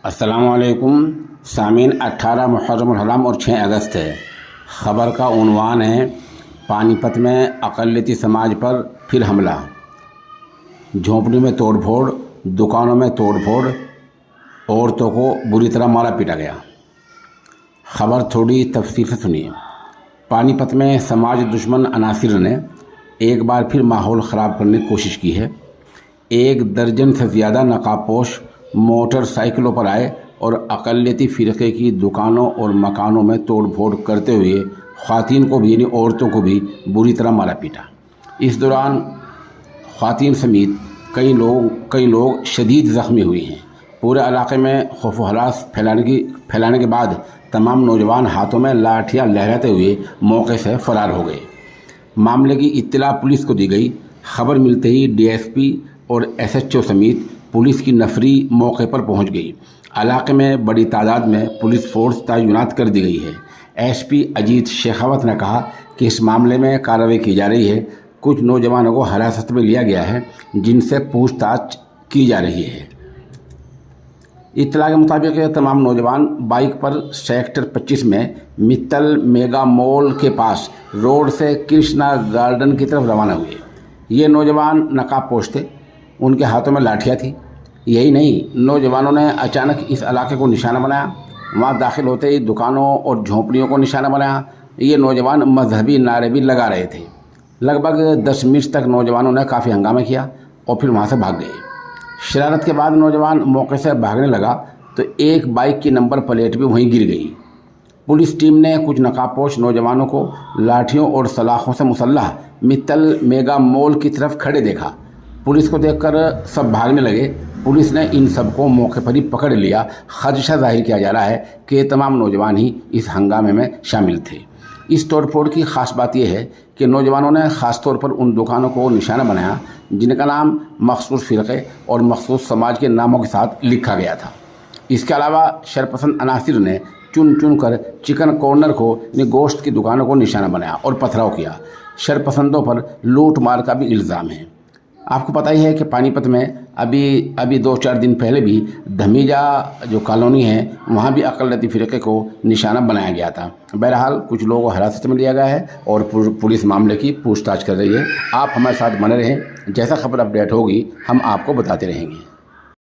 السلام علیکم سامعین، 18 محرم الحرام اور 6 اگست ہے۔ خبر کا عنوان ہے پانی پت میں اقلیتی سماج پر پھر حملہ، جھونپڑیوں میں توڑ پھوڑ، دکانوں میں توڑ پھوڑ، عورتوں کو بری طرح مارا پیٹا گیا۔ خبر تھوڑی تفصیل سے سنیے۔ پانی پت میں سماج دشمن عناصر نے ایک بار پھر ماحول خراب کرنے کی کوشش کی ہے۔ 1 درجن سے زیادہ نقاب پوش موٹر سائیکلوں پر آئے اور اقلیتی فرقے کی دکانوں اور مکانوں میں توڑ پھوڑ کرتے ہوئے خواتین کو بھی، یعنی عورتوں کو بھی بری طرح مارا پیٹا۔ اس دوران خواتین سمیت کئی لوگ شدید زخمی ہوئے ہیں۔ پورے علاقے میں خوف و ہراس پھیلانے کے بعد تمام نوجوان ہاتھوں میں لاٹھیاں لہراتے ہوئے موقع سے فرار ہو گئے۔ معاملے کی اطلاع پولیس کو دی گئی۔ خبر ملتے ہی DSP اور SHO سمیت پولیس کی نفری موقع پر پہنچ گئی۔ علاقے میں بڑی تعداد میں پولیس فورس تعینات کر دی گئی ہے۔ SP اجیت شیخاوت نے کہا کہ اس معاملے میں کارروائی کی جا رہی ہے۔ کچھ نوجوانوں کو حراست میں لیا گیا ہے جن سے پوچھ تاچھ کی جا رہی ہے۔ اطلاع کے مطابق تمام نوجوان بائک پر سیکٹر 25 میں متل میگا مال کے پاس روڈ سے کرشنا گارڈن کی طرف روانہ ہوئے۔ یہ نوجوان نقاب پوش تھے، ان کے ہاتھوں میں لاٹھیاں تھیں۔ یہی نہیں، نوجوانوں نے اچانک اس علاقے کو نشانہ بنایا۔ وہاں داخل ہوتے ہی دکانوں اور جھونپڑیوں کو نشانہ بنایا۔ یہ نوجوان مذہبی نعرے بھی لگا رہے تھے۔ لگ بھگ 10 منٹ تک نوجوانوں نے کافی ہنگامہ کیا اور پھر وہاں سے بھاگ گئے۔ شرارت کے بعد نوجوان موقع سے بھاگنے لگا تو ایک بائک کی نمبر پلیٹ بھی وہیں گر گئی۔ پولیس ٹیم نے کچھ نقاب پوش نوجوانوں کو لاٹھیوں اور سلاخوں سے مسلح متل میگا مال کی طرف کھڑے دیکھا۔ پولیس کو دیکھ کر سب بھاگنے لگے۔ پولیس نے ان سب کو موقع پر ہی پکڑ لیا۔ خدشہ ظاہر کیا جا رہا ہے کہ یہ تمام نوجوان ہی اس ہنگامے میں شامل تھے۔ اس توڑ پھوڑ کی خاص بات یہ ہے کہ نوجوانوں نے خاص طور پر ان دکانوں کو نشانہ بنایا جن کا نام مخصوص فرقے اور مخصوص سماج کے ناموں کے ساتھ لکھا گیا تھا۔ اس کے علاوہ شرپسند عناصر نے چن کر چکن کارنر کو، یعنی گوشت کی دکانوں کو نشانہ بنایا اور پتھراؤ کیا۔ شرپسندوں پر لوٹ مار کا بھی الزام ہے۔ آپ کو پتہ ہی ہے کہ پانی پت میں ابھی 2-4 دن پہلے بھی دھمیجا جو کالونی ہے وہاں بھی اقلیتی فرقے کو نشانہ بنایا گیا تھا۔ بہرحال کچھ لوگوں کو حراست میں لیا گیا ہے اور پولیس معاملے کی پوچھ تاچھ کر رہی ہے۔ آپ ہمارے ساتھ بنے رہیں، جیسا خبر اپڈیٹ ہوگی ہم آپ کو بتاتے رہیں گے۔